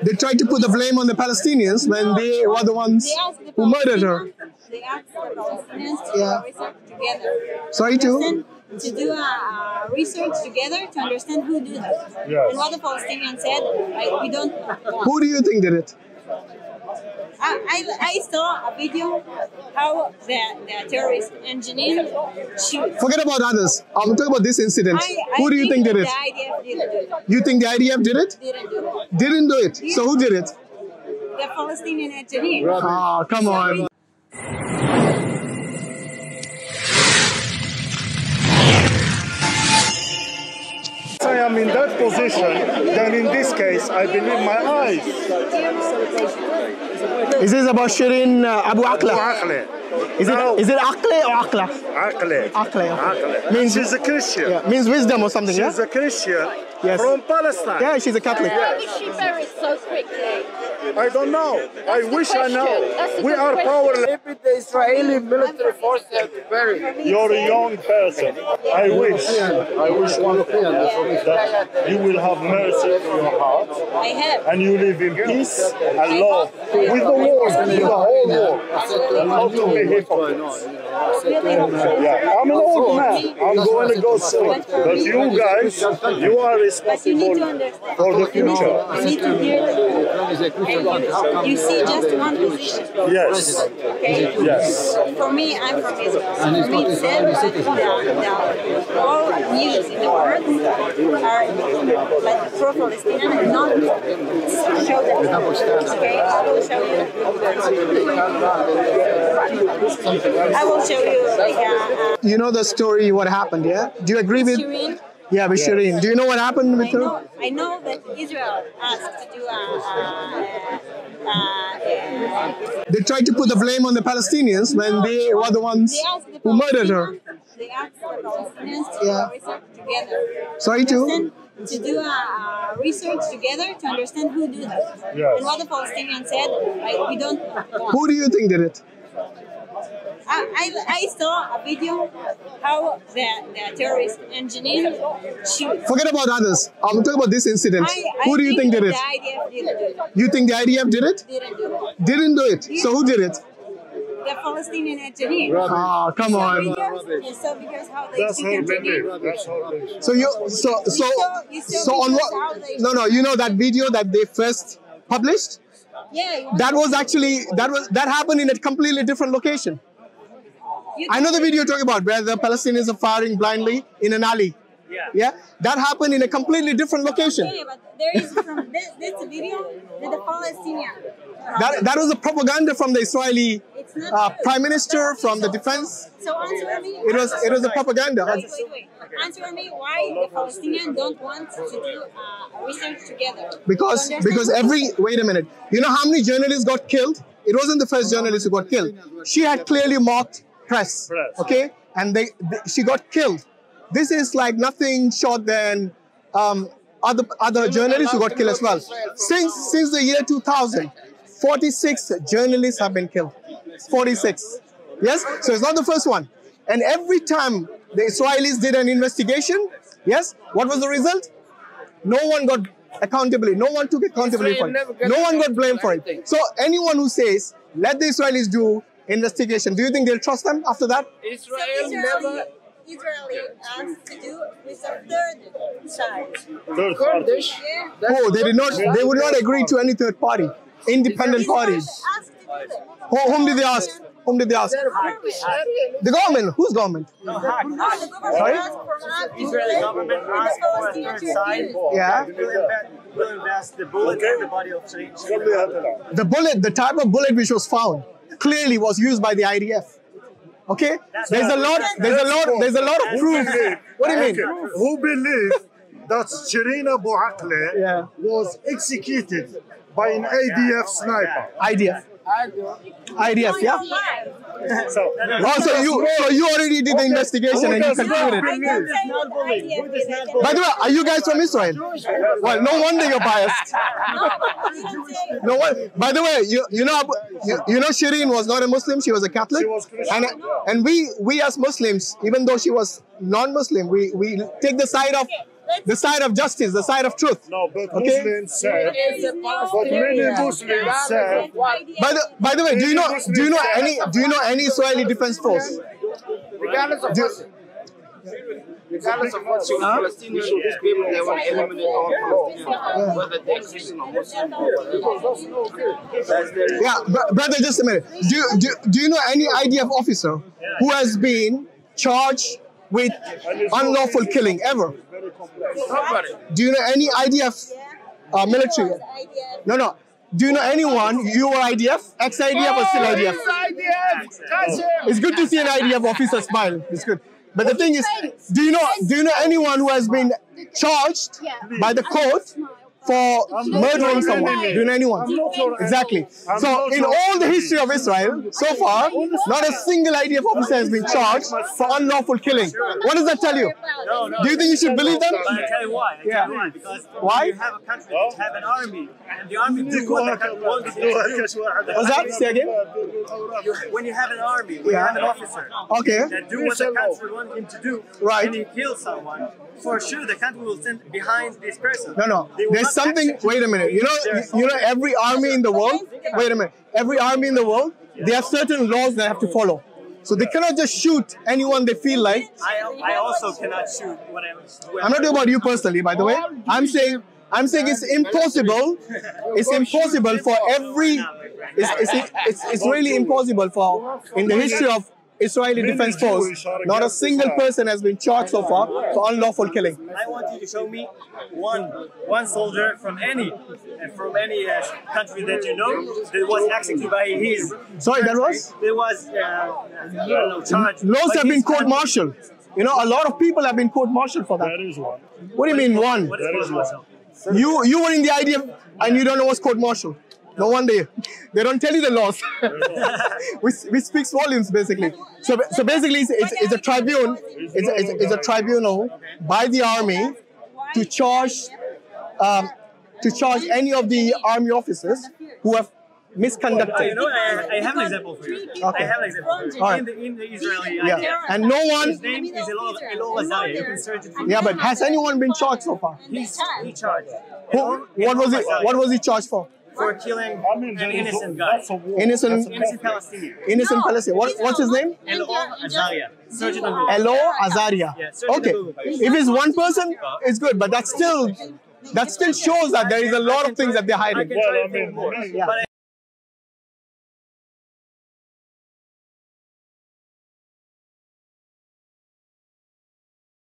They tried to put the blame on the Palestinians when they were the ones who murdered her. They asked the Palestinians to do a research together. Sorry, to do a research together to understand who did it. Yes. And what the Palestinians said, we don't want. Who do you think did it? I saw a video how the terrorist engineer shoot. Forget about others. I'm talking about this incident. Who do you think did it? The IDF didn't do it. You think the IDF did it? Didn't do it. Didn't do it. So who did it? The Palestinian engineer. Ah, come on. I am in that position, then in this case, I believe my eyes. Is this about Shireen Abu Akla? Is it Akle or Akla? Akle. Akle. Means she's a Christian. Yeah, means wisdom or something, She's a Christian from Palestine. Yeah, she's a Catholic. How is she buried so quickly? I don't know. I wish I know. We are powerless. Maybe the Israeli military forces have to bury him. You're a young person. I wish one thing, that you will have mercy in your heart. I have. And you live in peace and love with the world, with the whole world. Not to be hypocrites. Yeah, I'm an old man. I'm going to go soon. But you guys, you are responsible for the future. You need to hear you see just one position. Yes. Okay? Yes. For me, I'm from Israel. For me, it's all news in the world are like pro-Palestinian and not show them. Okay? I will show you. I will show you like you know the story, what happened, yeah? Do you agree with... Shireen? Yeah, with Shireen. Do you know what happened with her? I know that Israel asked to do They tried to put the blame on the Palestinians when they were the ones who murdered her. They asked the Palestinians to do a research together. Sorry, to do a research together to understand who did it. Yes. And what the Palestinians said, we don't want. Who do you think did it? I saw a video how the terrorist engineer shoot. Forget about others. I'm talking about this incident. Who do you think did it? The IDF didn't do it. You think the IDF did it? Didn't do it. Didn't do it. So who did it? The Palestinian engineer. Ah, come on. So because how they That's shoot her baby. engineer. That's her baby. So on what? No. You know that video that they first published? Yeah. That was actually that happened in a completely different location. I know the video you're talking about where the Palestinians are firing blindly in an alley. Yeah. That happened in a completely different location. Okay, but there is from this video that the Palestinian. That was a propaganda from the Israeli prime minister, from the defense. So answer me. It was a propaganda. Wait. Answer me why the Palestinians don't want to do research together. Because wait a minute. You know how many journalists got killed? It wasn't the first journalist who got killed. She had clearly mocked press. Okay, and she got killed. This is like nothing short than other journalists who got killed as well. Since the year 2000, 46 journalists have been killed. 46. Yes, so it's not the first one. And every time the Israelis did an investigation, yes, what was the result? No one got accountability. No one took accountability for it. No one got blamed for it. So anyone who says, let the Israelis do investigation, do you think they'll trust them after that? Israeli asked to do with a third side. Third party. Yeah. Oh, they would not agree to any third party, independent parties. Asked to do that. Whom did they ask? Whom did they ask? The government. Whose government? No, the government Sorry? asked for us to Israeli do it, government and the asked for Palestinians third side. refused. Yeah. We'll invest the bullet in the body of Shireen. The bullet, the type of bullet which was found, clearly was used by the IDF. Okay? There's a lot of proof. What do you mean? Who believe that Shireen Abu Akleh was executed by an ADF sniper? IDF, yeah? So you already did the investigation and you concluded. By the way, are you guys from Israel? Well, no wonder you're biased. No one. By the way, you know Shireen was not a Muslim; she was a Catholic. She was Christian. And we as Muslims, even though she was non-Muslim, we take the side of the side of justice, the side of truth. No, but Okay? Muslims said, but many Muslims said, By the way, do you know any Israeli defense force? Regardless of what you Palestinians, these people, they want to eliminate all Palestinians, whether they're Christian or Muslim. Yeah, brother, just a minute. Do you know any IDF officer who has been charged with unlawful killing ever? Nobody. Do you know any IDF military? No. Do you know anyone? You were IDF, ex-IDF, or still IDF? It's good to see an IDF officer smile. It's good. But the thing is, do you know anyone who has been charged by the court for murdering someone? Do you know anyone? Exactly. So in all the history of Israel, so far, not a single IDF officer has been charged for unlawful killing. What does that tell you? Do you think you should believe them? I'll tell you why. Because Why? you have a country that have an army, and the army do what the country wants to do. What's that? Say again? When you have an army, when you have an officer Okay. that do what the country wants him to do, Right. and he kills someone, for sure the country will stand behind this person. No. They will There's not something. accept Wait a minute. You know every army in the world. Wait a minute. Every army in the world, they have certain laws they have to follow. So they cannot just shoot anyone they feel like. I also cannot shoot whatever. I'm not talking about you personally, by the way. I'm saying it's impossible. It's impossible for every. It's really impossible for in the history of Israeli Defense Force. Not a single person has been charged so far for unlawful killing. I want you to show me one soldier from any country that you know that was executed by his. Sorry, that was. There was charged. Loads by have been his court-martialed. You know, a lot of people have been court-martialed for that. That is one. What do you mean one? What is court-martial? You were in the IDF and you don't know what's court-martial. No wonder they don't tell you the laws. which speaks volumes, basically. So basically, it's a tribune. It's a tribunal by the army to charge any of the army officers who have misconducted. You know, I have an example for you. Okay. I have an example for you. All right. In the Israeli Yeah, and no one. His name is Elo Azariah. You can search it. Yeah, but has anyone been charged so far? He charged. What was he charged for? For killing an innocent guy. Innocent Palestinian. Innocent Palestinian. What's his name? Elo Azariah. Search it on Google. Elo Azariah. Yeah, search it on Okay. Google. If it's one person, it's good, but that still shows that there is a lot of things that they're hiding. I can try to think more. Yeah. But